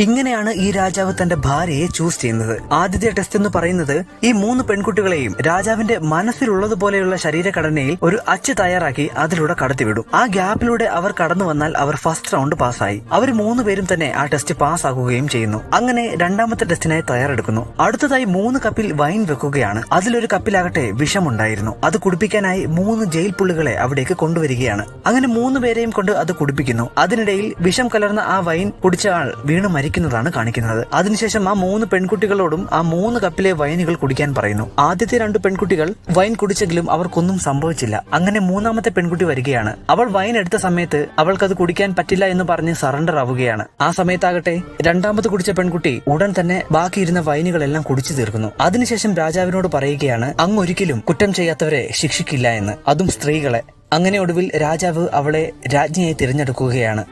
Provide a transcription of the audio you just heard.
ഇങ്ങനെയാണ് ഈ രാജാവ് തന്റെ ഭാര്യയെ ചൂസ് ചെയ്യുന്നത്. ആദ്യത്തെ ടെസ്റ്റ് എന്ന് പറയുന്നത് ഈ 3 പെൺകുട്ടികളെയും രാജാവിന്റെ മനസ്സിലുള്ളതുപോലെയുള്ള ശരീരഘടനയിൽ ഒരു അച്ച് തയ്യാറാക്കി അതിലൂടെ കടത്തിവിടും. ആ ഗ്യാപ്പിലൂടെ അവർ കടന്നു വന്നാൽ അവർ ഫസ്റ്റ് റൗണ്ട് പാസ്സായി. അവർ 3 പേരും തന്നെ ആ ടെസ്റ്റ് പാസ്സാക്കുകയും ചെയ്യുന്നു. അങ്ങനെ രണ്ടാമത്തെ ടെസ്റ്റിനായി തയ്യാറെടുക്കുന്നു. അടുത്തതായി 3 കപ്പിൽ വൈൻ വെക്കുകയാണ്. അതിലൊരു കപ്പിലാകട്ടെ വിഷമുണ്ടായിരുന്നു. അത് കുടിപ്പിക്കാനായി 3 ജയിൽ പുള്ളികളെ അവിടേക്ക് കൊണ്ടുവരികയാണ്. അങ്ങനെ 3 പേരെയും കൊണ്ട് അത് കുടിപ്പിക്കുന്നു. അതിനിടയിൽ വിഷം കലർന്ന ആ വൈൻ കുടിച്ച ആൾ വീണ് മരിക്കുന്നതാണ് കാണിക്കുന്നത്. അതിനുശേഷം ആ 3 പെൺകുട്ടികളോടും ആ 3 കപ്പിലെ വൈനുകൾ കുടിക്കാൻ പറയുന്നു. ആദ്യത്തെ 2 പെൺകുട്ടികൾ വൈൻ കുടിച്ചെങ്കിലും അവർക്കൊന്നും സംഭവിച്ചില്ല. അങ്ങനെ 3ാമത്തെ പെൺകുട്ടി വരികയാണ്. അവൾ വൈൻ എടുത്ത സമയത്ത് അവൾക്കത് കുടിക്കാൻ പറ്റില്ല എന്ന് പറഞ്ഞ് സറണ്ടർ ആവുകയാണ്. ആ സമയത്താകട്ടെ രണ്ടാമത് കുടിച്ച പെൺകുട്ടി ഉടൻ തന്നെ ബാക്കിയിരുന്ന വൈനുകളെല്ലാം കുടിച്ചു തീർക്കുന്നു. അതിനുശേഷം രാജാവിനോട് പറയുകയാണ്, അങ്ങൊരിക്കലും കുറ്റം ചെയ്യാത്തവരെ ശിക്ഷിക്കില്ല എന്ന്, അതും സ്ത്രീകളെ. അങ്ങനെ ഒടുവിൽ രാജാവ് അവളെ രാജ്ഞിയായി തിരഞ്ഞെടുക്കുകയാണ്.